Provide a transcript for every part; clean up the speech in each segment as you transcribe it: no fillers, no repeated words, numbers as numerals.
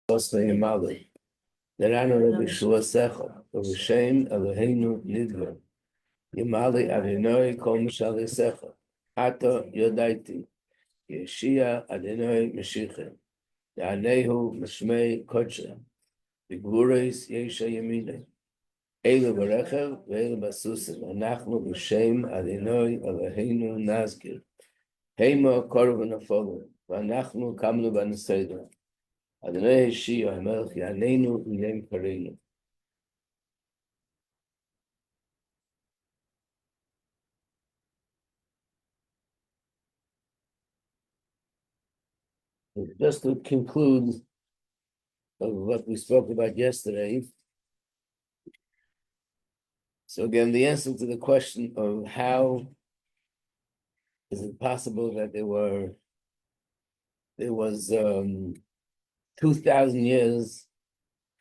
Yamali. Nerano Rabbi Shulasecha, Rabbi Eloheinu Nidva, Yamali Adonai Kol Mishal Yasecha, Ato Yodaiti, Yeshia Adonai Mashiach, Ya'anehu Mishmei Kodsha, B'Gvuros Yesha Yamina, Eilu Barechev, V'eilu Basusim, Anachnu B'Shem Adonai Eloheinu Nazgir, Heima Korov V'Nafolu, V'Anachnu Kamnu B'Neseda, Adonai Yeshia HaMelech Ya'aneinu V'Yem Kareinu. Just to conclude of what we spoke about yesterday. So again, the answer to the question of how is it possible that there was 2,000 years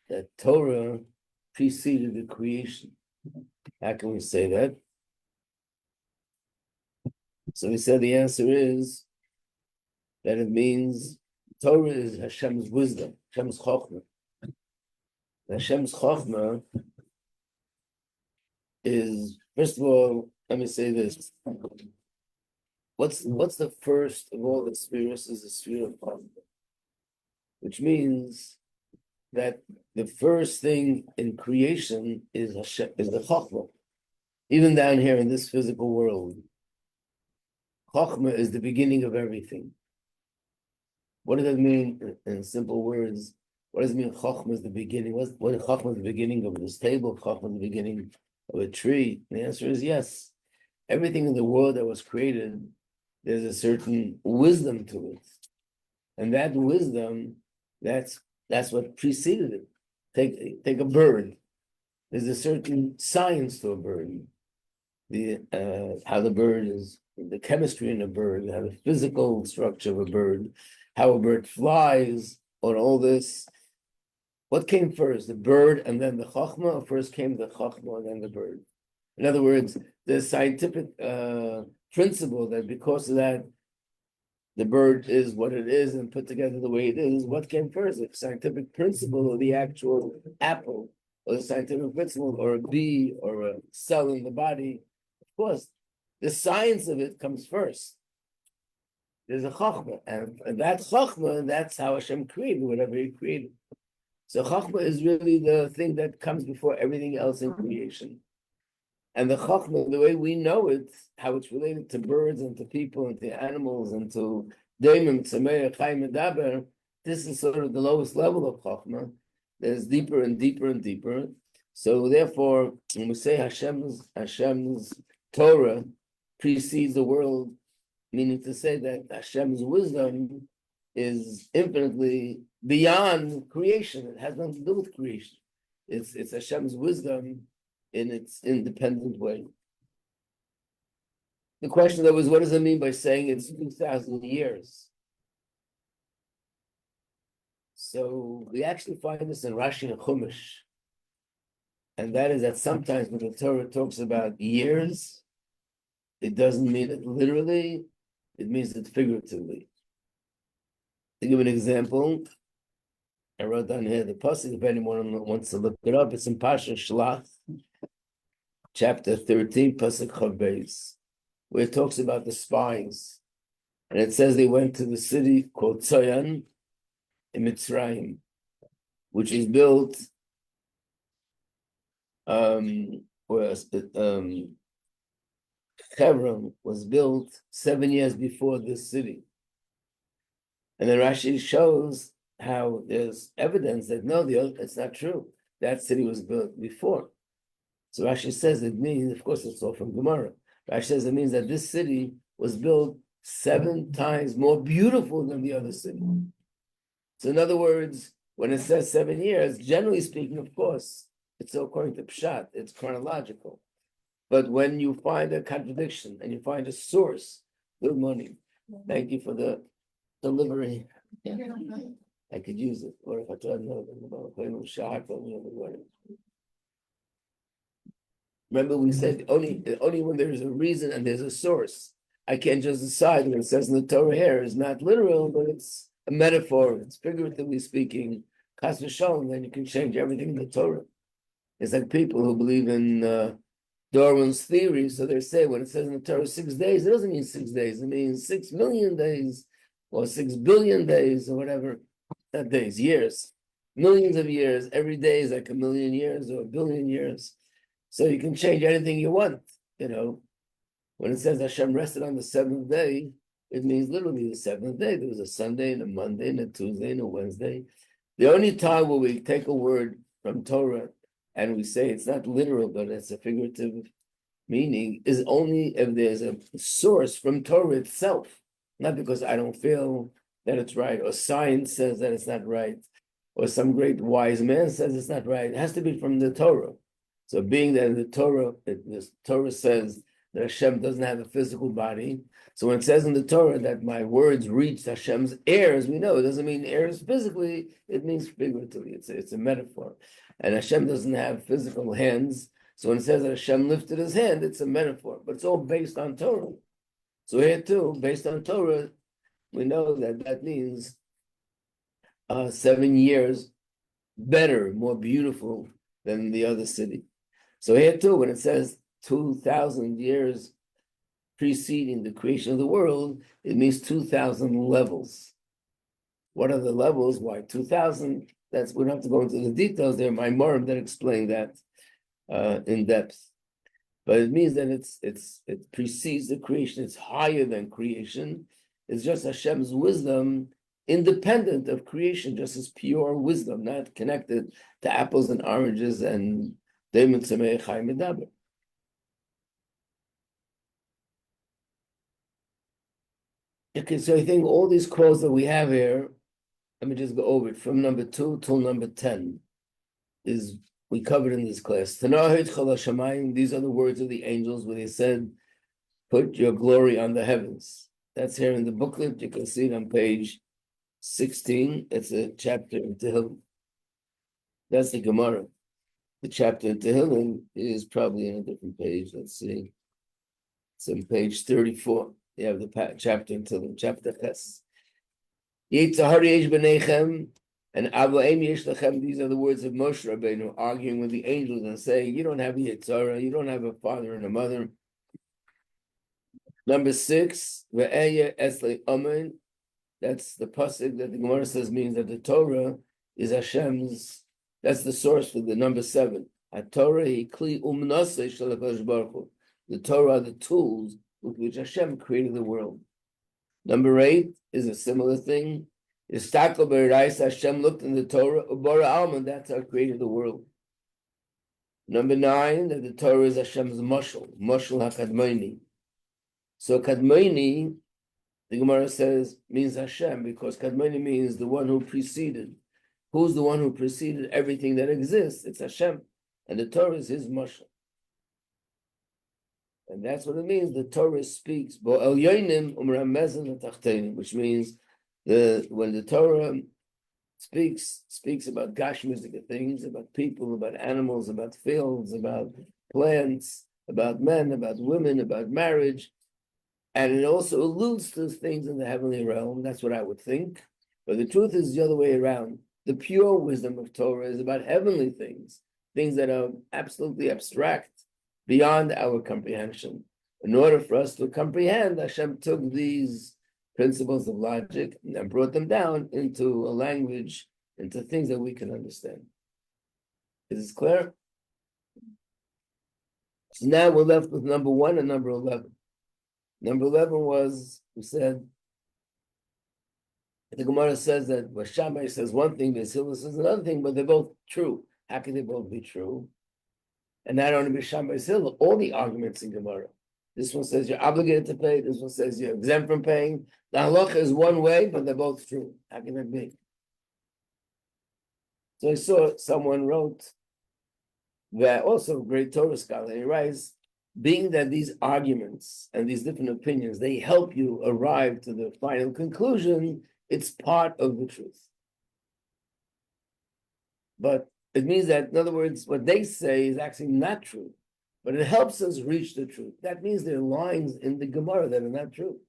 that Torah preceded the creation. How can we say that? So we said the answer is that it means Torah is Hashem's wisdom, Hashem's chokhmah. Hashem's chokhmah is, first of all, let me say this. What's the first of all the spheres is the sphere of chokhmah, which means that the first thing in creation is Hashem, is the chokhmah. Even down here in this physical world, chokhmah is the beginning of everything. What does that mean in simple words? What does it mean chokhmah is the beginning? What chokhmah is the beginning of this table? Chokhmah is the beginning of a tree? And the answer is yes. Everything in the world that was created, there's a certain wisdom to it. And that wisdom, that's what preceded it. Take a bird. There's a certain science to a bird. How the bird is, the chemistry in a bird, how the physical structure of a bird, how a bird flies, or all this. What came first, the bird and then the chokhmah, or first came the chokhmah and then the bird? In other words, the scientific principle that because of that, the bird is what it is and put together the way it is, what came first, the scientific principle or the actual apple, or the scientific principle, or a bee, or a cell in the body? Of course, the science of it comes first. There's a chokhmah, and that chokhmah, that's how Hashem created whatever He created. So chokhmah is really the thing that comes before everything else in creation. And the chokhmah, the way we know it, how it's related to birds and to people and to animals and to daimim, tzamei, chayim, medaber, this is sort of the lowest level of chokhmah. There's deeper and deeper and deeper. So therefore, when we say Hashem's Torah precedes the world, meaning to say that Hashem's wisdom is infinitely beyond creation. It has nothing to do with creation. It's Hashem's wisdom in its independent way. The question though was, what does it mean by saying it's 2,000 years? So we actually find this in Rashi and Chumash. And that is that sometimes when the Torah talks about years, it doesn't mean it literally, it means it figuratively. To give an example, I wrote down here the pasuk, if anyone wants to look it up, it's in Pasha Shlach, chapter 13, pasuk Chav Beis, where it talks about the spies. And it says they went to the city called Tzoyan in Mitzrayim, which is built, Hebron was built 7 years before this city. And then Rashi shows how there's evidence that no, it's not true. That city was built before. So Rashi says it means, of course, it's all from Gemara. Rashi says it means that this city was built 7 times more beautiful than the other city. So in other words, when it says 7 years, generally speaking, of course, it's according to Pshat, it's chronological. But when you find a contradiction and you find a source, good morning. Thank you for the delivery. Yeah. I could use it. Or if I try remember we said only when there's a reason and there's a source. I can't just decide what it says in the Torah here is not literal, but it's a metaphor. It's figuratively speaking, Chas v'shalom, then you can change everything in the Torah. It's like people who believe in Darwin's theory. So they say when it says in the Torah 6 days, it doesn't mean 6 days. It means 6 million days or 6 billion days or whatever. Not days, years. Millions of years. Every day is like a million years or a billion years. So you can change anything you want, you know. When it says Hashem rested on the seventh day, it means literally the seventh day. There was a Sunday and a Monday and a Tuesday and a Wednesday. The only time where we take a word from Torah and we say it's not literal, but it's a figurative meaning, is only if there's a source from Torah itself, not because I don't feel that it's right, or science says that it's not right, or some great wise man says it's not right. It has to be from the Torah. So being that in the Torah says that Hashem doesn't have a physical body, so when it says in the Torah that my words reached Hashem's ears, we know it doesn't mean ears physically, it means figuratively. It's a metaphor. And Hashem doesn't have physical hands, so when it says that Hashem lifted his hand, it's a metaphor, but it's all based on Torah. So here too, based on Torah, we know that means 7 years better, more beautiful than the other city. So here too, when it says 2,000 years preceding the creation of the world, it means 2,000 levels. What are the levels? Why 2,000? We don't have to go into the details there. My Morim that explain that in depth. But it means that it precedes the creation. It's higher than creation. It's just Hashem's wisdom, independent of creation, just as pure wisdom, not connected to apples and oranges and Daimon Tzemei Chaim Medaber. Okay, so I think all these quotes that we have here, let me just go over it from number 2 till number 10, is we covered in this class. These are the words of the angels where they said, put your glory on the heavens. That's here in the booklet. You can see it on page 16. It's a chapter in Tehillim. That's the Gemara. The chapter in Tehillim is probably in a different page. Let's see. It's on page 34. You have the chapter in Tehillim, chapter Ches. Yitzhar yesh b'neichem and Avoim yesh lechem. These are the words of Moshe Rabbeinu arguing with the angels and saying, you don't have a Yitzhara, you don't have a father and a mother. Number 6, ve'eya esle amen. That's the pasuk that the Gemara says means that the Torah is Hashem's. That's the source for the number 7. HaTorah hi kli umnaseh shel HaKadosh Baruch Hu. The Torah are the tools with which Hashem created the world. Number 8 is a similar thing. Istakol b'Orais, Hashem looked in the Torah, Ubara Alman, that's how created the world. Number 9, that the Torah is Hashem's mashal HaKadmoni. So Kadmoni, the Gemara says, means Hashem, because Kadmoni means the one who preceded. Who's the one who preceded everything that exists? It's Hashem. And the Torah is his mashal. And that's what it means. The Torah speaks, which means when the Torah speaks about Gashmic things, about people, about animals, about fields, about plants, about men, about women, about marriage, and it also alludes to things in the heavenly realm. That's what I would think. But the truth is the other way around. The pure wisdom of Torah is about heavenly things, things that are absolutely abstract, beyond our comprehension. In order for us to comprehend, Hashem took these principles of logic and brought them down into a language, into things that we can understand. Is this clear? So now we're left with number 1 and number 11. Number 11 was, we said, the Gemara says that Shammai says one thing, Basil says another thing, but they're both true. How can they both be true? And not only Shammai Basil, all the arguments in Gemara. This one says you're obligated to pay, this one says you're exempt from paying. The halacha is one way, but they're both true. How can that be? So I saw someone wrote that also a great Torah scholar, he writes, being that these arguments and these different opinions, they help you arrive to the final conclusion, it's part of the truth. But it means that, in other words, what they say is actually not true, but it helps us reach the truth. That means there are lines in the Gemara that are not true.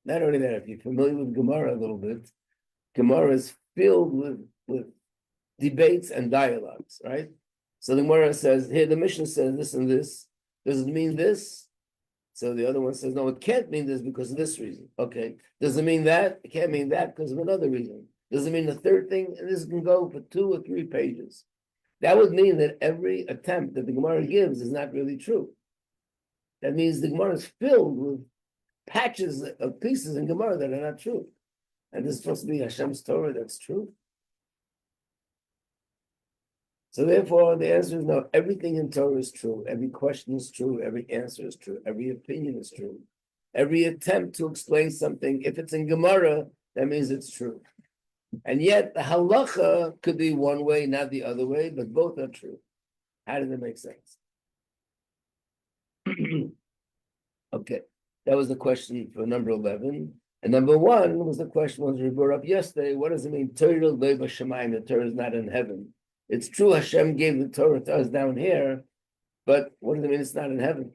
Not only that, if you're familiar with Gemara a little bit, Gemara is filled with debates and dialogues, right? So the Gemara says, here the Mishnah says this and this. Does it mean this? So the other one says, no, it can't mean this because of this reason. Okay. Does it mean that? It can't mean that because of another reason. Does it mean the third thing? And this can go for 2 or 3 pages. That would mean that every attempt that the Gemara gives is not really true. That means the Gemara is filled with patches of pieces in Gemara that are not true. And this is supposed to be Hashem's Torah that's true. So therefore, the answer is no. Everything in Torah is true. Every question is true. Every answer is true. Every opinion is true. Every attempt to explain something, if it's in Gemara, that means it's true. And yet, the halacha could be one way, not the other way, but both are true. How does that make sense? Okay, that was the question for number 11. And number 1 was the question we brought up yesterday. What does it mean? Torah lo b'shamayim, the Torah is not in heaven. It's true Hashem gave the Torah to us down here, but what does it mean it's not in heaven?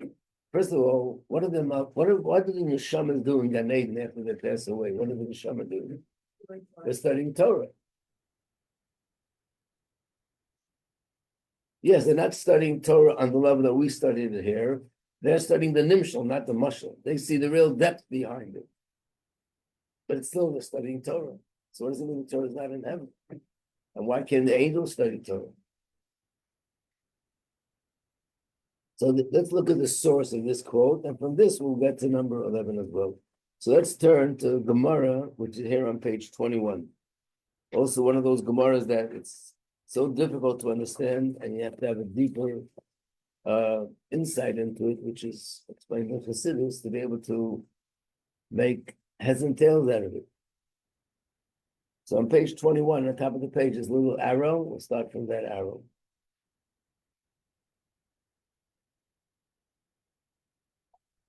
First of all, what are the neshamas doing in Gan Eden after they pass away? What are the neshamas doing? They're studying Torah. Yes, they're not studying Torah on the level that we studied it here. They're studying the nimshal, not the mashal. They see the real depth behind it. But it's still they're studying Torah. So what does it mean the Torah is not in heaven? And why can't the angels study Torah? So let's look at the source of this quote, and from this we'll get to number 11 as well. So let's turn to Gemara, which is here on page 21. Also one of those Gemaras that it's so difficult to understand, and you have to have a deeper insight into it, which is explained in Chassidus, to be able to make heads and tails out of it. So on page 21, on top of the page is a little arrow. We'll start from that arrow.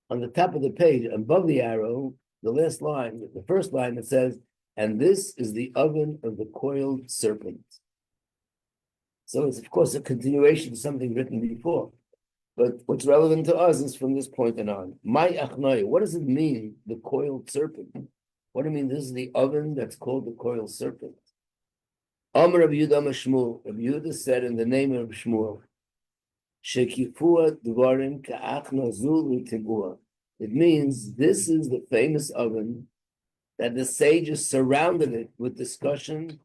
On the top of the page, above the arrow, the last line, the first line, it says, and this is the oven of the coiled serpent. So it's, of course, a continuation of something written before. But what's relevant to us is from this point on. My achnoi, what does it mean, the coiled serpent? What do you mean this is the oven that's called the coiled serpent? Amar Rabbi Yehuda Shmuel. Rabbi Yehuda said in the name of Shmuel, Shekifua dvarim ka'achna zul u'tibua. It means this is the famous oven that the sages surrounded it with discussion,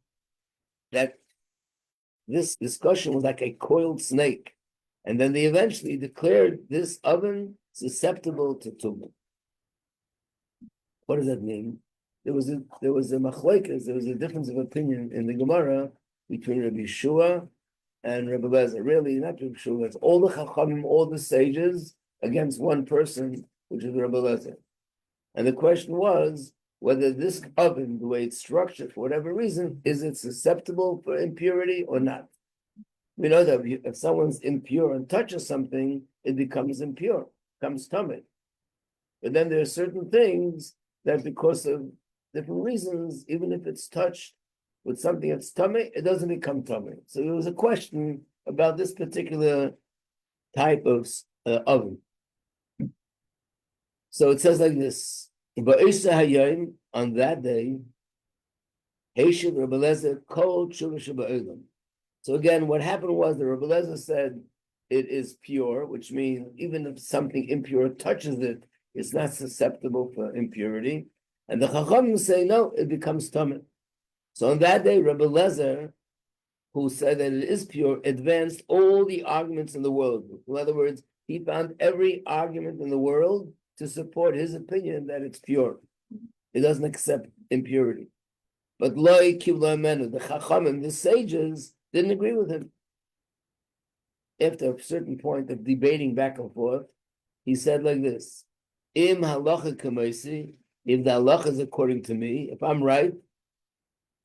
that this discussion was like a coiled snake. And then they eventually declared this oven susceptible to tumah. What does that mean? There was a machlokes, there was a difference of opinion in the Gemara between Rabbi Yeshua and Rabbi Lezer. Really, not Rabbi Yeshua, it's all the Chachamim, all the sages against one person, which is Rabbi Lezer. And the question was whether this oven, the way it's structured, for whatever reason, is it susceptible for impurity or not? We know that if someone's impure and touches something, it becomes impure, becomes tummy. But then there are certain things that because of different reasons, even if it's touched with something that's tummy, it doesn't become tummy. So there was a question about this particular type of oven. So it says like this, on that day, Rabbi Lezer kol tshuva sheba'olam. So again, what happened was the Rabbi Lezer said it is pure, which means even if something impure touches it, it's not susceptible for impurity. And the Chachamim say, no, it becomes tummy. So on that day, Rabbi Lezer, who said that it is pure, advanced all the arguments in the world. In other words, he found every argument in the world to support his opinion that it's pure. He doesn't accept impurity. But Loi Kivla Menu, the Chachamim, the sages, didn't agree with him. After a certain point of debating back and forth, he said like this, Im halacha kamaisi, if the halacha is according to me, if I'm right,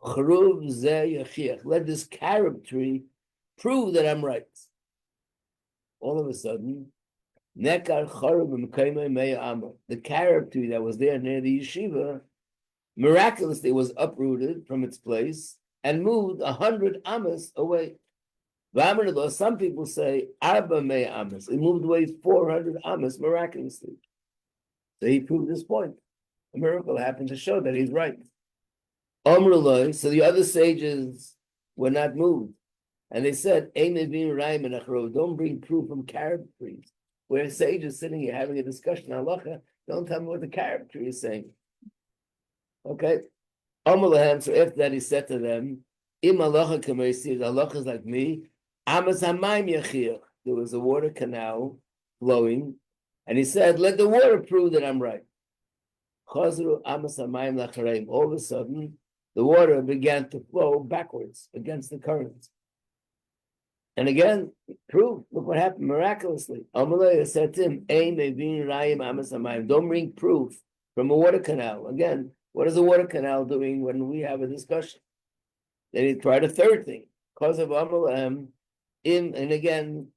chruv zeh yachiach, let this carob tree prove that I'm right. All of a sudden, nekar charub m'kaimei mei amar, the carob tree that was there near the yeshiva, miraculously was uprooted from its place and moved 100 amas away. Some people say arba mei amas. It moved away 400 amas miraculously. So he proved this point. A miracle happened to show that he's right. Omrullah, so the other sages were not moved. And they said, don't bring proof from carob trees. Where a sage is sitting here having a discussion on halacha, don't tell me what the carob tree is saying. Okay? Omrulahem, so after that he said to them, Im halacha kamesi, the halacha is like me, Amas hamayim yachir. There was a water canal flowing, and he said, let the water prove that I'm right. Chazru amas hamayim lachareim. All of a sudden, the water began to flow backwards against the current. And again, proof, look what happened miraculously. Amalei said to him, don't bring proof from a water canal. Again, what is a water canal doing when we have a discussion? Then he tried a third thing. Because of Amalem, and again,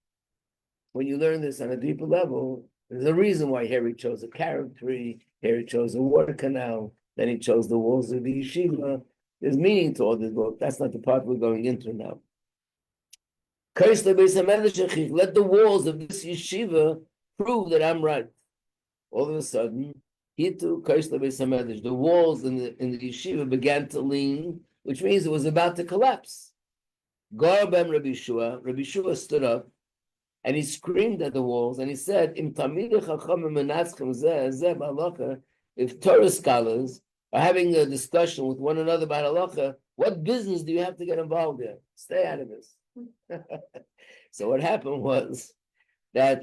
when you learn this on a deeper level, there's a reason why here he chose a carob tree, here he chose a water canal, then he chose the walls of the yeshiva. There's meaning to all this book. That's not the part we're going into now. Let the walls of this yeshiva prove that I'm right. All of a sudden, the walls in the yeshiva began to lean, which means it was about to collapse. Rabbi Shua stood up and he screamed at the walls and he said, if Torah scholars are having a discussion with one another about halacha, what business do you have to get involved in? Stay out of this. So what happened was that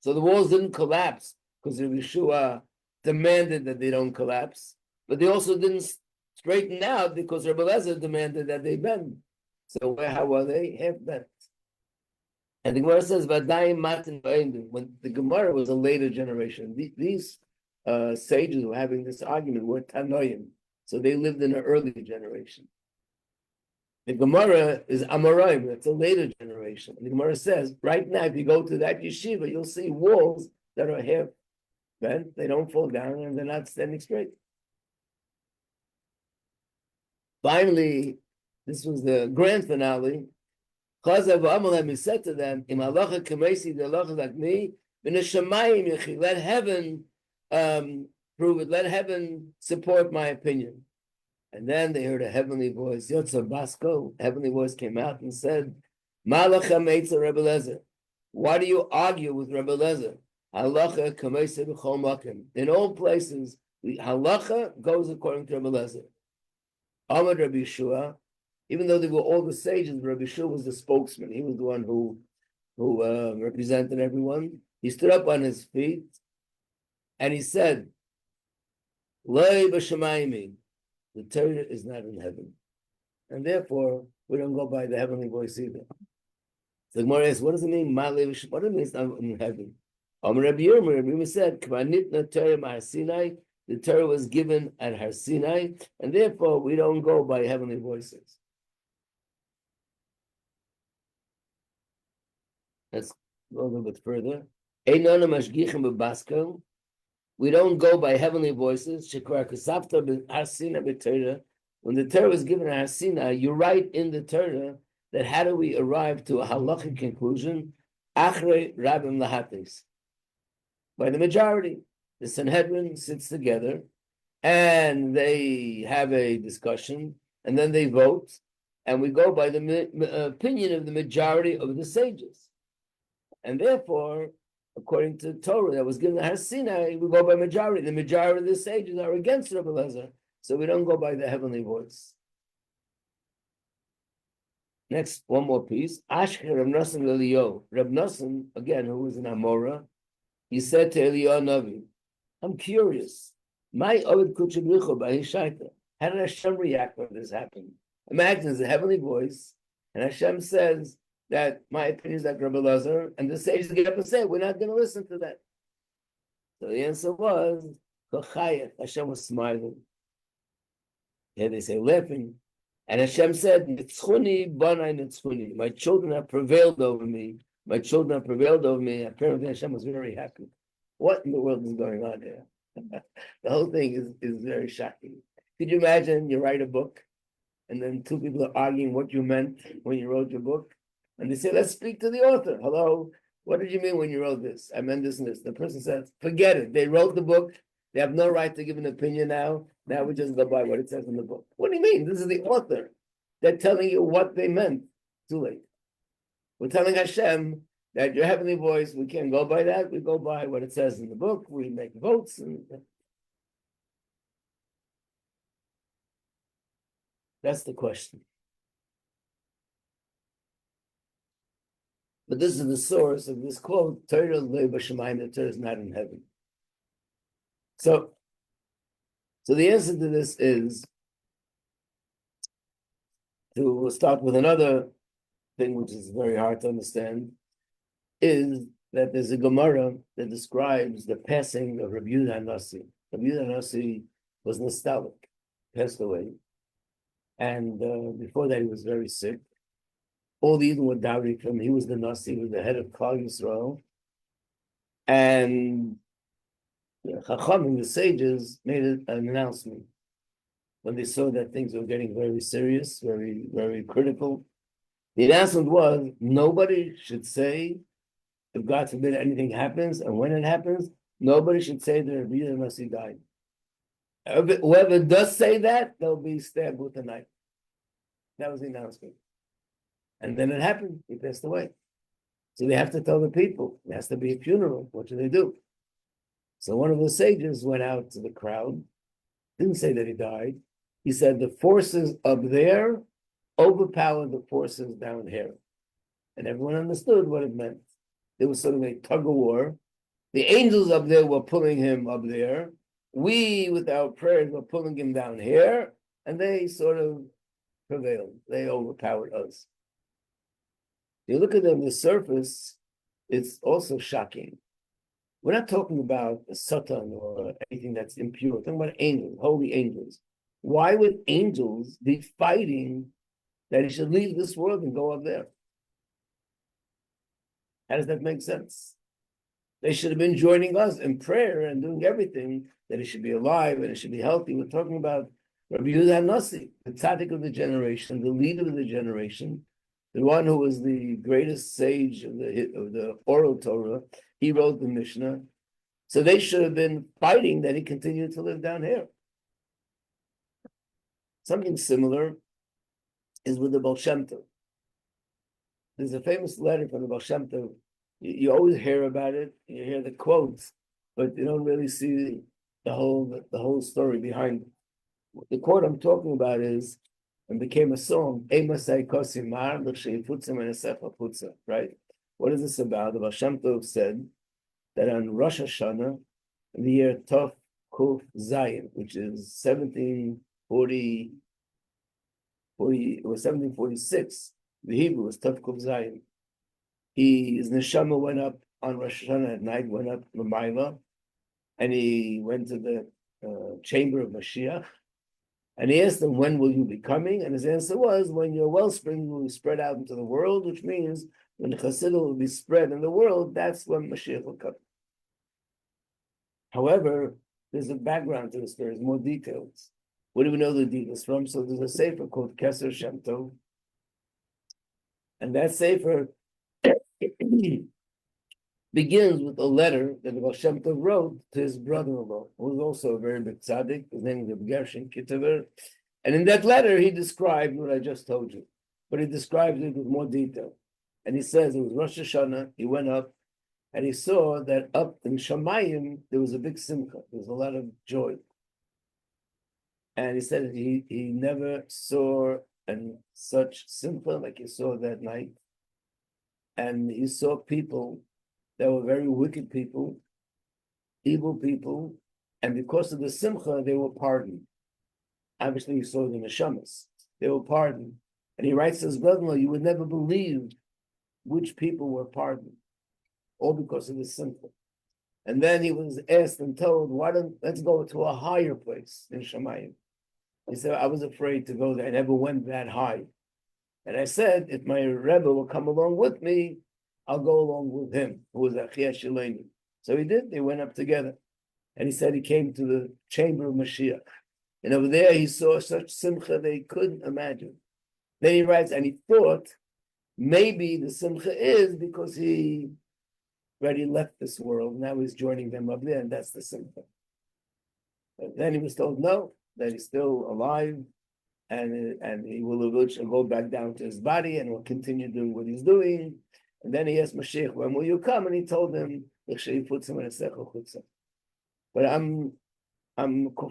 so the walls didn't collapse because Rabbi Shua demanded that they don't collapse, but they also didn't straighten out because Rabbi Lezer demanded that they bend. So how were they? Half bent. And the Gemara says, when the Gemara was a later generation, these sages who were having this argument were Tanoim, so they lived in an earlier generation. The Gemara is Amoraim, that's a later generation. And the Gemara says, right now, if you go to that yeshiva, you'll see walls that are half bent, they don't fall down, and they're not standing straight. Finally, this was the grand finale. He said to them, Im halacha kamesi, the halacha like me, let heaven prove it, let heaven support my opinion. And then they heard a heavenly voice, Yotzer Basko, heavenly voice came out and said, Malacha Meitza Rebbe Lezer. Why do you argue with Rebbe Lezer? Halacha kamesi b'chol makim. In all places, halacha goes according to Rebbe Lezer. Amad Rabbi Shua, even though they were all the sages, Rabbi Shua was the spokesman. He was the one who represented everyone. He stood up on his feet and he said, Loi b'shamayim, the Torah is not in heaven. And therefore, we don't go by the heavenly voice either. So the Gemara asks, what does it mean? What does it mean it's not in heaven? Rabbi Yirmiyah said, the Torah was given at Har Sinai, and therefore we don't go by heavenly voices. Let's go a little bit further. We don't go by heavenly voices. When the Torah was given at Har Sinai, you write in the Torah that how do we arrive to a halachic conclusion? Achrei Rabim Lahatis. By the majority. The Sanhedrin sits together and they have a discussion and then they vote, and we go by the opinion of the majority of the sages. And therefore, according to the Torah that was given to Har Sinai, we go by majority. The majority of the sages are against Rebbe Lezer, so we don't go by the heavenly voice. Next, one more piece. Ashker Reb Nosson Eliyahu. Reb Nosson, again, who was an Amora, he said to Eliyahu Navi, I'm curious. My Ovid Kuchabricho by Hishaita. How did Hashem react when this happened? Imagine there's a heavenly voice, and Hashem says that my opinion is like Rebbe Lezer, and the sages get up and say, we're not going to listen to that. So the answer was, Hashem was smiling. Here they say, laughing. And Hashem said, Nitzchuni, Banai Nitzchuni. My children have prevailed over me. My children have prevailed over me. Apparently Hashem was very happy. What in the world is going on here? The whole thing is very shocking. Could you imagine you write a book and then two people are arguing what you meant when you wrote your book? And they say, let's speak to the author. Hello, what did you mean when you wrote this? I meant this and this. The person says, forget it. They wrote the book. They have no right to give an opinion now. Now we just go by what it says in the book. What do you mean? This is the author. They're telling you what they meant. Too late. We're telling Hashem that your heavenly voice, we can't go by that. We go by what it says in the book. We make votes. And that's the question. But this is the source of this quote, Torah lo b'shamayim, the Torah is not in heaven. So the answer to this is, we'll start with another thing which is very hard to understand, is that there's a Gemara that describes the passing of Rabbi Yehuda HaNasi. Rabbi Yehuda HaNasi was nostalgic, passed away. And before that, he was very sick. All the Yidden were doubting him. He was the Nasi, he was the head of Klal Yisrael. And the Chachamim, the sages, made an announcement when they saw that things were getting very serious, very, very critical. The announcement was, nobody should say, if God forbid anything happens, and when it happens, nobody should say that Rabbi Yehuda HaNasi died. Whoever does say that, they'll be stabbed with a knife. That was the announcement. And then it happened. He passed away. So they have to tell the people. It has to be a funeral. What do they do? So one of the sages went out to the crowd, didn't say that he died. He said the forces up there overpowered the forces down here. And everyone understood what it meant. There was sort of a tug of war. The angels up there were pulling him up there. We, with our prayers, were pulling him down here. And they sort of prevailed. They overpowered us. You look at them on the surface, it's also shocking. We're not talking about a Satan or anything that's impure. We're talking about angels, holy angels. Why would angels be fighting that he should leave this world and go up there? How does that make sense? They should have been joining us in prayer and doing everything that he should be alive and he should be healthy. We're talking about Rabbi Yehuda HaNasi, the tzaddik of the generation, the leader of the generation, the one who was the greatest sage of the oral Torah. He wrote the Mishnah. So they should have been fighting that he continued to live down here. Something similar is with the Baal Shem Tov. There's a famous letter from the Baal Shem Tov. You always hear about it, you hear the quotes, but you don't really see the whole story behind it. The quote I'm talking about is, and became a song, right? What is this about? The Baal Shem Tov said that on Rosh Hashanah, in the year Tov Kuf Zayin, which is 1746, the Hebrew was Tov Kuf Zayin. His neshama went up on Rosh Hashanah at night, went up L'mayla, and he went to the chamber of Mashiach, and he asked him, when will you be coming? And his answer was, when your wellspring will be spread out into the world, which means when the Chassidus will be spread in the world, that's when Mashiach will come. However, there's a background to this. There's more details. Where do we know the details from? So there's a sefer called Keser Shem Tov, and that sefer begins with a letter that the Baal Shem Tov wrote to his brother-in-law, who was also a very big tzaddik. His name was Gershon Kitaver. And in that letter, he described what I just told you, but he described it with more detail. And he says it was Rosh Hashanah, he went up, and he saw that up in Shamayim, there was a big simcha, there was a lot of joy. And he said he never saw such simcha like he saw that night. And he saw people that were very wicked people, evil people, and because of the simcha, they were pardoned. Obviously, you saw the neshamas. They were pardoned. And he writes to his brother-in-law, you would never believe which people were pardoned, all because of the simcha. And then he was asked and told, let's go to a higher place in Shamayim. He said, I was afraid to go there. I never went that high. And I said, if my Rebbe will come along with me, I'll go along with him, who was Achia Shileni. So he did. They went up together. And he said he came to the chamber of Mashiach. And over there he saw such simcha they couldn't imagine. Then he writes, and he thought maybe the simcha is because he already left this world. Now he's joining them up there, and that's the simcha. But then he was told no, that he's still alive, and he will eventually go back down to his body and will continue doing what he's doing. And then he asked Mashiach, when will you come? And he told him, but I'm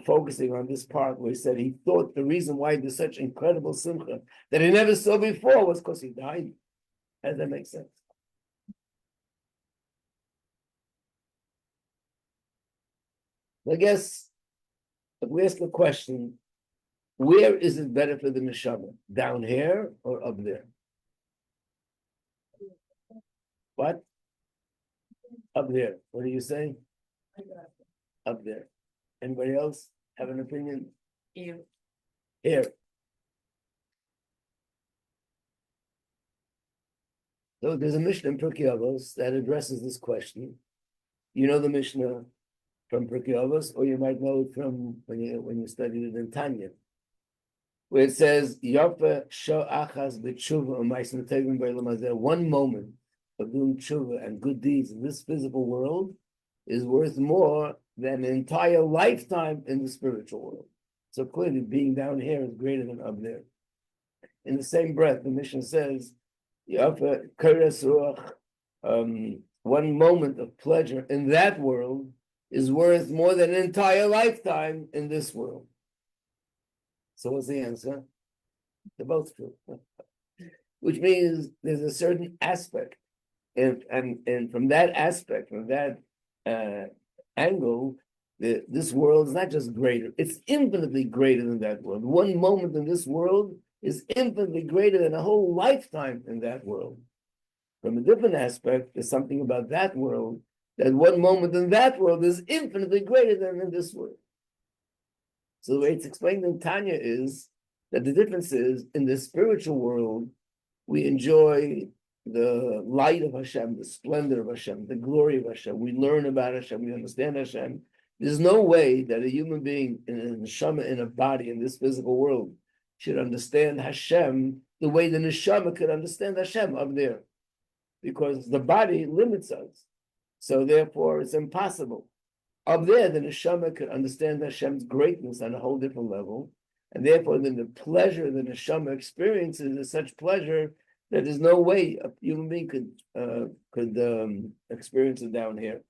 focusing on this part where he said he thought the reason why there's such incredible simcha that he never saw before was because he died. Does that make sense? I guess if we ask the question, where is it better for the neshama? Down here or up there? What? Up there. What do you say? Up there. Anybody else have an opinion? Here. So there's a Mishnah in Pirkei Avos that addresses this question. You know the Mishnah from Pirkei Avos, or you might know it from when you studied it in Tanya, where it says, "Yofa sho achas b'tshuva u'ma'asim tovim b'olam hazeh." One moment of doing tshuva and good deeds in this physical world is worth more than an entire lifetime in the spiritual world. So clearly, being down here is greater than up there. In the same breath, the Mishnah says, "Yofa keres ruach." One moment of pleasure in that world is worth more than an entire lifetime in this world. So what's the answer? They're both true. Which means there's a certain aspect, and from that aspect, from that angle, this world is not just greater, it's infinitely greater than that world. One moment in this world is infinitely greater than a whole lifetime in that world. From a different aspect, there's something about that world, that one moment in that world is infinitely greater than in this world. So the way it's explained in Tanya is that the difference is, in the spiritual world, we enjoy the light of Hashem, the splendor of Hashem, the glory of Hashem. We learn about Hashem, we understand Hashem. There's no way that a human being in a neshama, in a body, in this physical world, should understand Hashem the way the neshama could understand Hashem up there. Because the body limits us. So therefore, it's impossible. Up there, the neshama could understand Hashem's greatness on a whole different level. And therefore, then the pleasure the neshama experiences is such pleasure that there's no way a human being could experience it down here.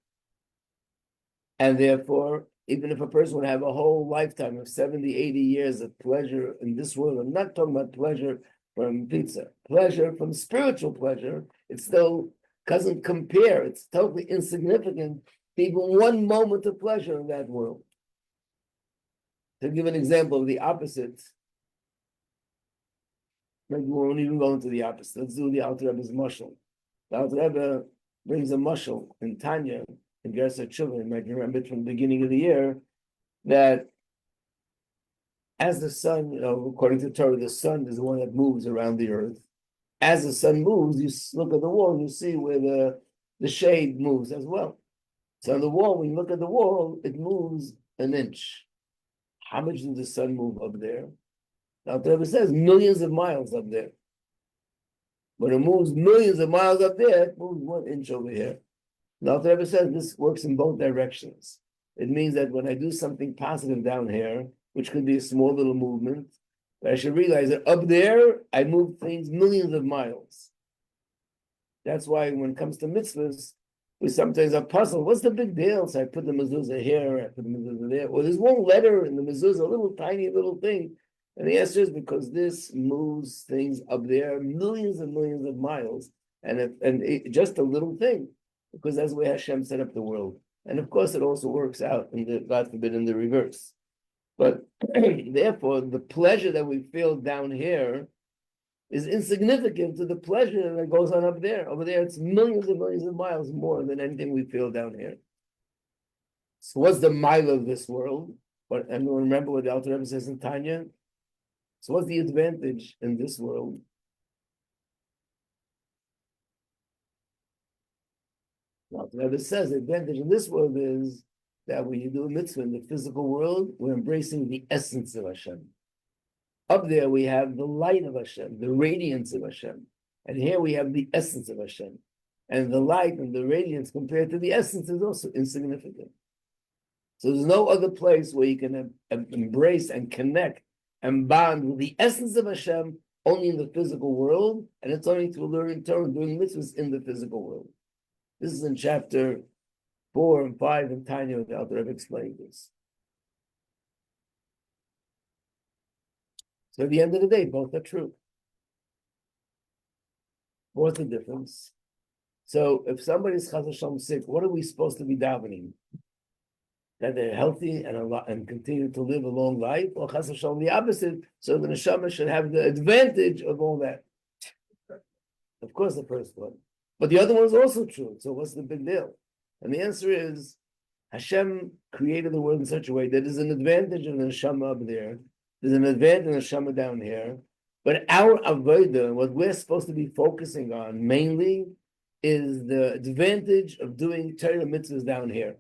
And therefore, even if a person would have a whole lifetime of 70, 80 years of pleasure in this world, I'm not talking about pleasure from pizza, pleasure from spiritual pleasure, it still doesn't compare. It's totally insignificant to even one moment of pleasure in that world. To give an example of the opposite, maybe we won't even go into the opposite. Let's do the Alter Rebbe's mashal. The Alter Rebbe brings a mashal in Tanya, in Gersa Tshuva, you might remember it from the beginning of the year, that as the sun, according to Torah, the sun is the one that moves around the earth. As the sun moves, you look at the wall and you see where the shade moves as well. So on the wall, when you look at the wall, it moves an inch. How much does the sun move up there? Now, the Rebbe says millions of miles up there. When it moves millions of miles up there, it moves 1 inch over here. Now, the Rebbe says this works in both directions. It means that when I do something positive down here, which could be a small little movement, but I should realize that up there, I move things millions of miles. That's why when it comes to mitzvahs, we sometimes are puzzled. What's the big deal? So I put the mezuzah here, I put the mezuzah there. Well, there's one letter in the mezuzah, a little tiny little thing. And the answer is because this moves things up there millions and millions of miles. Just a little thing, because that's the way Hashem set up the world. And of course, it also works out, God forbid, in the reverse. But therefore, the pleasure that we feel down here is insignificant to the pleasure that goes on up there. Over there, it's millions and millions of miles more than anything we feel down here. So what's the mile of this world? And remember what the Alter Rebbe says in Tanya? So what's the advantage in this world? The Alter Rebbe says the advantage in this world is that when you do a mitzvah in the physical world, we're embracing the essence of Hashem. Up there we have the light of Hashem, the radiance of Hashem. And here we have the essence of Hashem. And the light and the radiance compared to the essence is also insignificant. So there's no other place where you can embrace and connect and bond with the essence of Hashem only in the physical world, and it's only through learning Torah, doing mitzvahs in the physical world. This is in chapter 4 and 5 in Tanya, the Alter Rebbe explained this. So at the end of the day, both are true. What's the difference? So if somebody's chas v'shalom sick, what are we supposed to be davening? That they're healthy and continue to live a long life, or chas v'shalom the opposite, so the neshama should have the advantage of all that. Of course, the first one. But the other one is also true, so what's the big deal? And the answer is, Hashem created the world in such a way that there's an advantage of the neshama up there, there's an advantage of the neshama down here, but our avodah, what we're supposed to be focusing on mainly, is the advantage of doing Torah mitzvahs down here.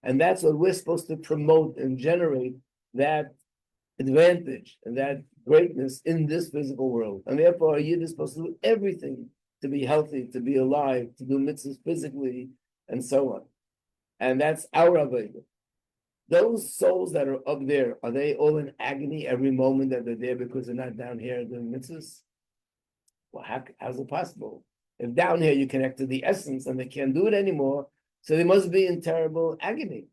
And that's what we're supposed to promote and generate, that advantage and that greatness in this physical world. And therefore, a Yid is supposed to do everything to be healthy, to be alive, to do mitzvahs physically, and so on. And that's our avodah. Those souls that are up there, are they all in agony every moment that they're there because they're not down here doing mitzvahs? Well, how's it possible? If down here you connect to the essence and they can't do it anymore, so they must be in terrible agony.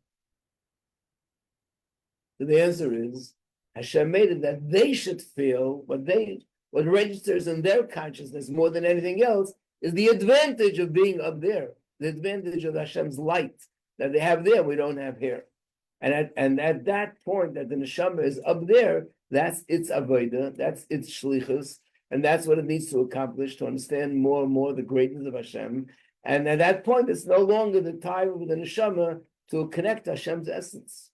So the answer is, Hashem made it that they should feel what registers in their consciousness more than anything else is the advantage of being up there, the advantage of Hashem's light that they have there, we don't have here. And at that point that the neshama is up there, that's its avodah, that's its shlichus, and that's what it needs to accomplish to understand more and more the greatness of Hashem. And at that point, it's no longer the time of the neshama to connect to Hashem's essence.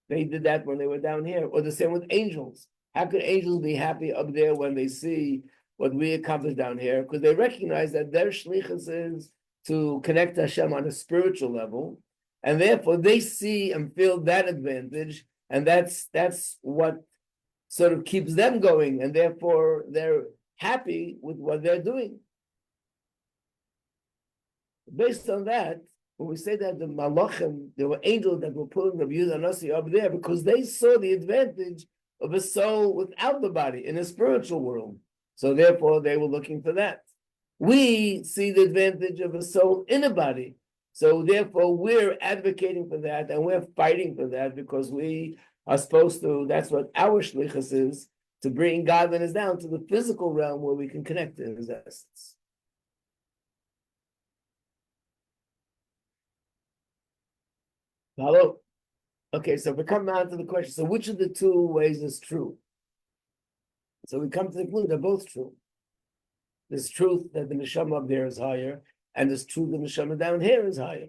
They did that when they were down here, or the same with angels. How could angels be happy up there when they see what we accomplished down here? Because they recognize that their shlichus is to connect to Hashem on a spiritual level, and therefore they see and feel that advantage, and that's what sort of keeps them going, and therefore they're happy with what they're doing. Based on that, when we say that the malachim, there were angels that were pulling Rabbi Yehuda Nasi up there because they saw the advantage of a soul without the body in a spiritual world. So therefore they were looking for that. We see the advantage of a soul in a body. So therefore we're advocating for that and we're fighting for that because we are supposed to, that's what our shlichus is, to bring godliness down to the physical realm where we can connect to His essence. Hello? Okay, so we come down to the question, so which of the two ways is true? So we come to the conclusion they're both true. There's truth that the neshama up there is higher, and there's truth that the neshama down here is higher.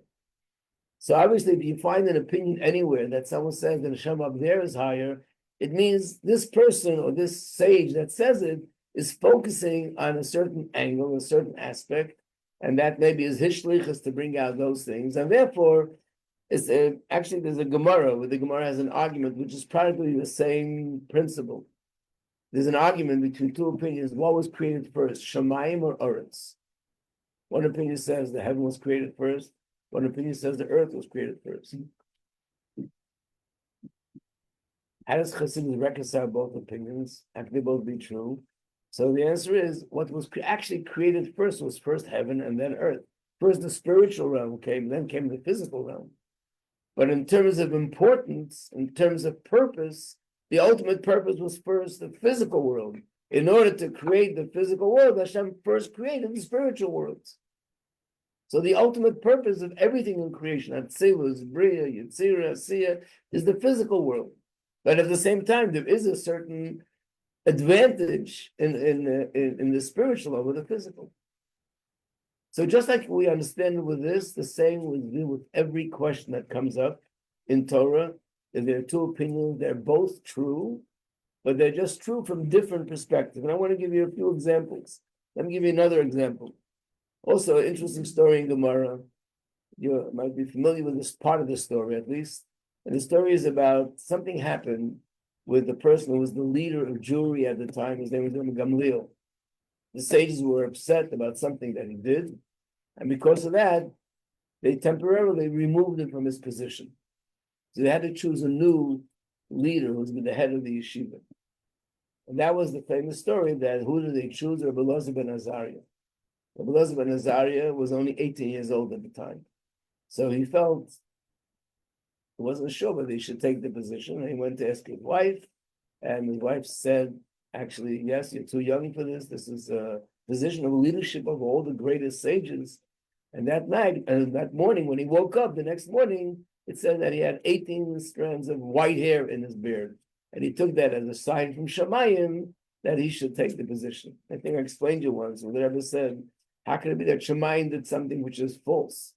So obviously, if you find an opinion anywhere that someone says the neshama up there is higher, it means this person or this sage that says it is focusing on a certain angle, a certain aspect, and that maybe is his shlichus to bring out those things, and therefore, actually there's a Gemara where the Gemara has an argument which is probably the same principle. There's an argument between two opinions. What was created first, Shamayim or Eretz? One opinion says the heaven was created first. One opinion says the earth was created first. How does Chassidus reconcile both opinions? How can they both be true? So the answer is, what was actually created first was first heaven and then earth. First the spiritual realm came, then came the physical realm. But in terms of importance, in terms of purpose, the ultimate purpose was first the physical world. In order to create the physical world, Hashem first created the spiritual worlds. So the ultimate purpose of everything in creation, Atzilus, Bria, Yetzirah, Asiyah, is the physical world. But at the same time, there is a certain advantage in the spiritual over the physical. So just like we understand with this, the same we do with every question that comes up in Torah. If there are two opinions, they're both true, but they're just true from different perspectives. And I want to give you a few examples. Let me give you another example. Also, an interesting story in Gemara. You might be familiar with this part of the story, at least. And the story is about something happened with the person who was the leader of Jewry at the time. His name was Gamliel. The sages were upset about something that he did, and because of that, they temporarily removed him from his position. So they had to choose a new leader who was the head of the yeshiva. And that was the famous story that who did they choose? Rabbi Elazar ben Azariah. Rabbi Elazar ben Azariah was only 18 years old at the time. So he felt, he wasn't sure whether he should take the position. And he went to ask his wife, and his wife said, actually, yes, you're too young for this. This is a position of leadership of all the greatest sages. And that night, and that morning, when he woke up, the next morning, it said that he had 18 strands of white hair in his beard. And he took that as a sign from Shemayim that he should take the position. I think I explained to you once, when the Rebbe said, how can it be that Shemayim did something which is false?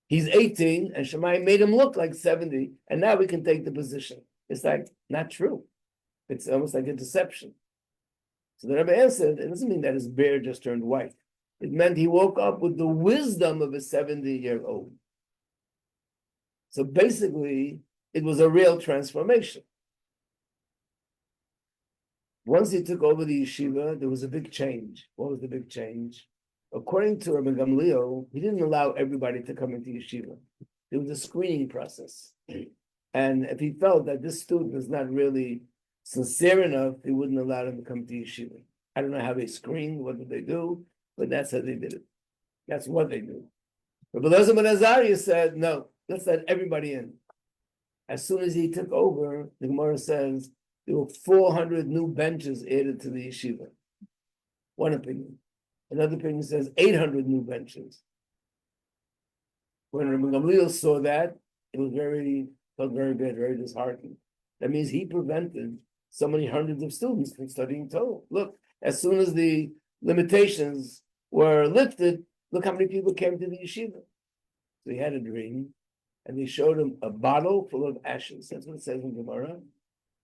He's 18, and Shemayim made him look like 70, and now we can take the position. It's like, not true. It's almost like a deception. So the Rebbe answered, it doesn't mean that his beard just turned white. It meant he woke up with the wisdom of a 70-year-old. So basically, it was a real transformation. Once he took over the yeshiva, there was a big change. What was the big change? According to Rabbi Gamliel, he didn't allow everybody to come into yeshiva. There was a screening process. And if he felt that this student is not really sincere enough, he wouldn't allow them to come to yeshiva. I don't know how they screened, what did they do, but that's how they did it. That's what they do. Rabbi Elazar ben Azariah said, no, let's let everybody in. As soon as he took over, the Gemara says, there were 400 new benches added to the yeshiva. One opinion. Another opinion says 800 new benches. When Rabbi Gamliel saw that, it was felt very bad, very disheartened. That means he prevented so many hundreds of students from studying Torah. Look, as soon as the limitations were lifted, look how many people came to the yeshiva. So he had a dream, and they showed him a bottle full of ashes. That's what it says in Gemara.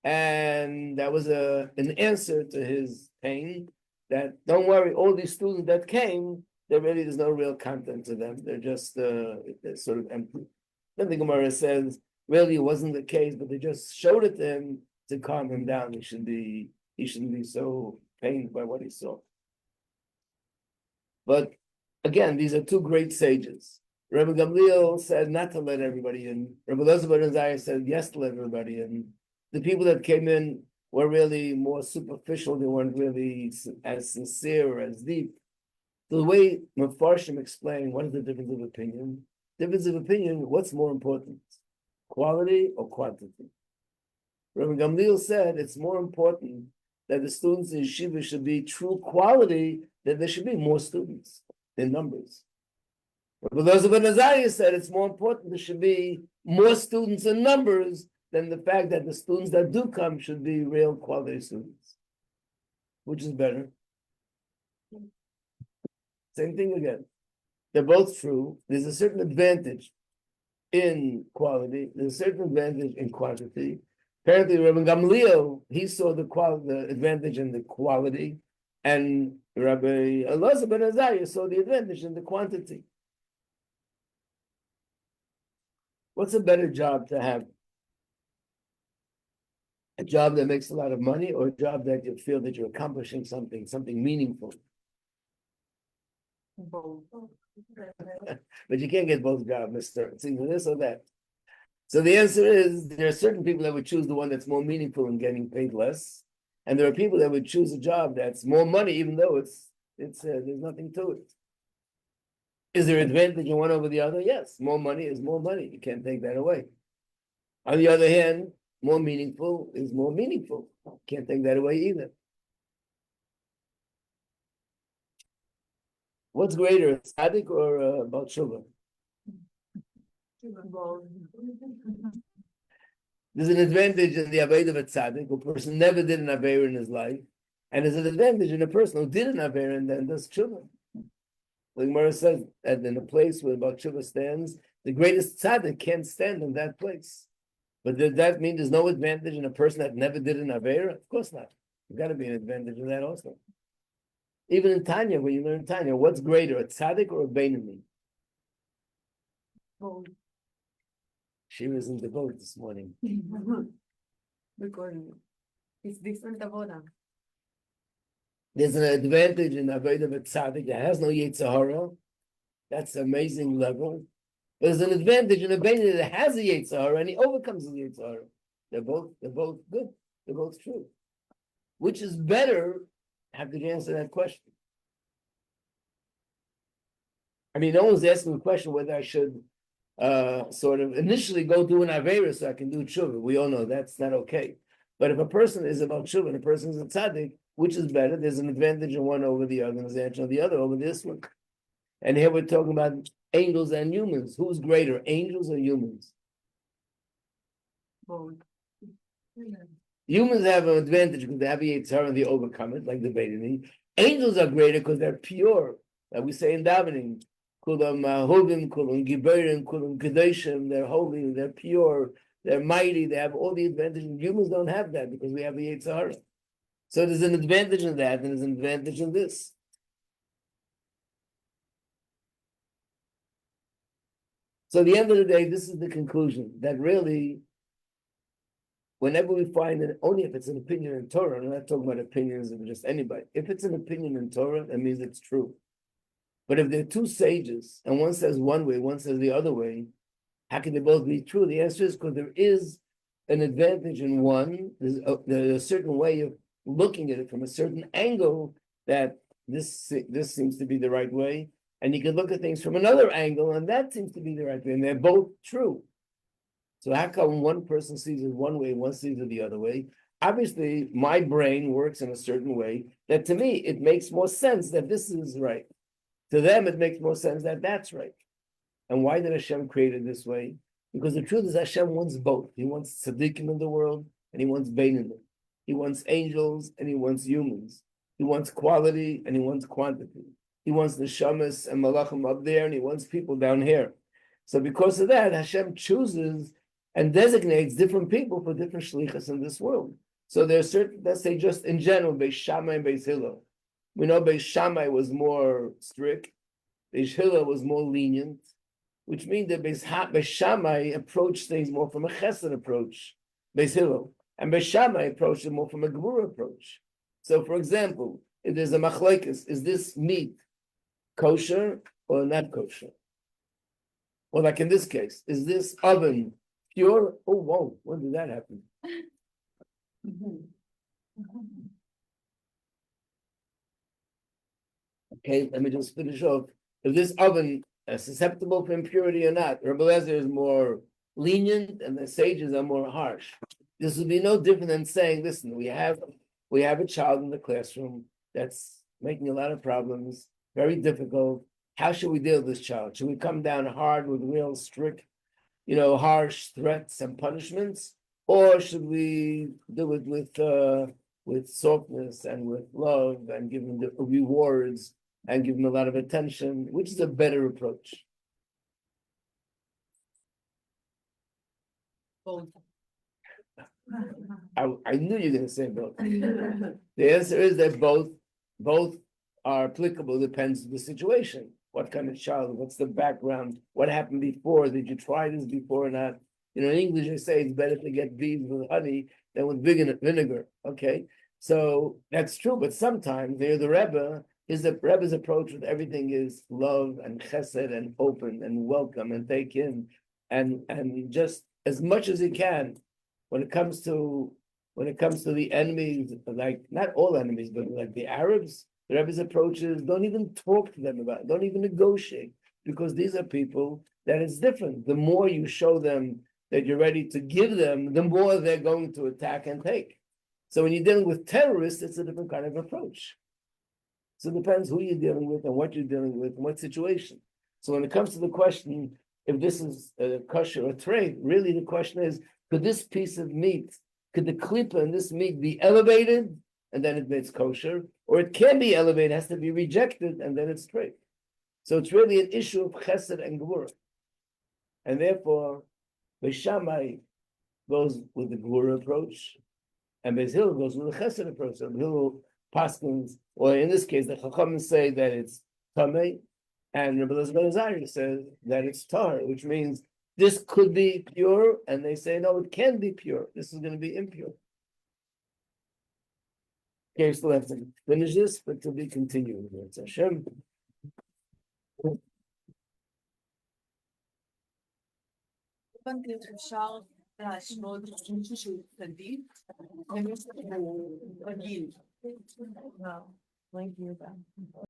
And that was an answer to his pain, that don't worry, all these students that came, there's no real content to them. They're just they're sort of empty. Then the Gemara says, really it wasn't the case, but they just showed it to him to calm him down. He shouldn't be so pained by what he saw. But again, these are two great sages. Rabbi Gamliel said not to let everybody in. Rabbi Elazar ben Azariah said yes to let everybody in. The people that came in were really more superficial. They weren't really as sincere or as deep. The way Mefarshim explain what is the difference of opinion? Difference of opinion, what's more important? Quality or quantity? Rabbi Gamliel said it's more important that the students in yeshiva should be true quality than there should be more students in numbers. Rabbi Elazar ben Azariah said it's more important there should be more students in numbers than the fact that the students that do come should be real quality students. Which is better? Same thing again. They're both true. There's a certain advantage in quality. There's a certain advantage in quantity. Apparently, Rabbi Gamliel, he saw the advantage in the quality, and Rabbi Elazar ben Azariah saw the advantage in the quantity. What's a better job to have? A job that makes a lot of money, or a job that you feel that you're accomplishing something meaningful? Both. But you can't get both jobs, mister. It's either this or that. So the answer is, there are certain people that would choose the one that's more meaningful and getting paid less. And there are people that would choose a job that's more money, even though it's there's nothing to it. Is there advantage in one over the other? Yes, more money is more money. You can't take that away. On the other hand, more meaningful is more meaningful. Can't take that away either. What's greater, tzaddik or Baal Tshuva? There's an advantage in the Aved of a tzaddik, a person never did an Aveir in his life, and there's an advantage in a person who did an Aveir and then does Tshuva. The Gemara says that in a place where Baal Tshuva stands, the greatest tzaddik can't stand in that place. But does that mean there's no advantage in a person that never did an Aveir? Of course not. There's got to be an advantage in that also. Even in Tanya, when you learn Tanya, what's greater, a tzaddik or a Beinoni? Both. She was in the boat this morning. Because it's different avoda. There's an advantage in Avodah of a tzaddik that has no Yetzer Hara. That's an amazing level. There's an advantage in a Beinoni that has a Yetzirah and he overcomes the Yetzirah. They're both good. They're both true. Which is better? How could you answer that question? I mean, no one's asking the question whether I should sort of initially go do an Aveira so I can do tshuva. We all know that's not okay. But if a person is about tshuva and a person is a tzaddik, which is better? There's an advantage in one over the other, and there's an advantage on the other over this one. And here we're talking about angels and humans. Who's greater, angels or humans? Both. Humans have an advantage because they have a Yetzirah and they overcome it, like the Beinoni. Angels are greater because they're pure. Like we say in davening, kulam hovim, kulam giberim, kulam kedoshim. They're holy, they're pure, they're mighty. They have all the advantages. Humans don't have that because we have the Yetzirah. So there's an advantage in that, and there's an advantage in this. So at the end of the day, this is the conclusion, that really, whenever we find that, only if it's an opinion in Torah, I'm not talking about opinions of just anybody. If it's an opinion in Torah, that means it's true. But if there are two sages, and one says one way, one says the other way, how can they both be true? The answer is because there is an advantage in one. There's a certain way of looking at it from a certain angle that this seems to be the right way. And you can look at things from another angle, and that seems to be the right way. And they're both true. So how come one person sees it one way, one sees it the other way? Obviously, my brain works in a certain way that to me, it makes more sense that this is right. To them, it makes more sense that that's right. And why did Hashem create it this way? Because the truth is Hashem wants both. He wants tzaddikim in the world, and he wants beinim. He wants angels, and he wants humans. He wants quality, and he wants quantity. He wants the shamas and malachim up there, and he wants people down here. So because of that, Hashem chooses and designates different people for different shlichus in this world. So there's certain, let's say just in general, Beis Shammai and Beis Hillel. We know Beis Shammai was more strict, Beis Hillel was more lenient, which means that Beis Shammai approached things more from a chesed approach, Beis Hillel, and Beis Shammai approached it more from a gemura approach. So for example, if there's a machlekes, is this meat kosher or not kosher? Or like in this case, is this oven pure? Oh, whoa, when did that happen? Okay, let me just finish off. If this oven is susceptible for impurity or not, Rabbi Eliezer is more lenient and the sages are more harsh. This would be no different than saying, listen, we have a child in the classroom that's making a lot of problems, very difficult. How should we deal with this child? Should we come down hard with real strict, harsh threats and punishments? Or should we do it with softness and with love and give them the rewards and give them a lot of attention? Which is a better approach? Both. I knew you were going to say both. The answer is that both are applicable, depends on the situation. What kind of child? What's the background? What happened before? Did you try this before or not? In English, they say it's better to get bees with honey than with vinegar. Okay, so that's true. But sometimes the Rebbe's approach with everything is love and chesed and open and welcome and take in and just as much as he can. When it comes to the enemies, like not all enemies, but like the Arabs, the Rebbe's approach is don't even talk to them about it, don't even negotiate, because these are people that it's different. The more you show them that you're ready to give them, the more they're going to attack and take. So when you're dealing with terrorists, it's a different kind of approach. So it depends who you're dealing with and what you're dealing with and what situation. So when it comes to the question, if this is a kosher or trade, really the question is, could this piece of meat, could the klipa in this meat be elevated and then it makes kosher, or it can be elevated, has to be rejected and then it's trade. So it's really an issue of chesed and gevurah. And therefore, Beis Shammai goes with the gevurah approach, and Beis Hillel goes with the chesed approach. So Hillel paskins, or in this case, the chachamim say that it's tamei, and Rabbi Eliezer says that it's tar, which means this could be pure, and they say no, it can be pure. This is going to be impure. Okay, we still have to finish this, but to be continued. It's Hashem. הבנתי איך אפשר להשוות מישהו שהוא צדיק למישהו שהוא רגיל. וואו, ראיתי את זה.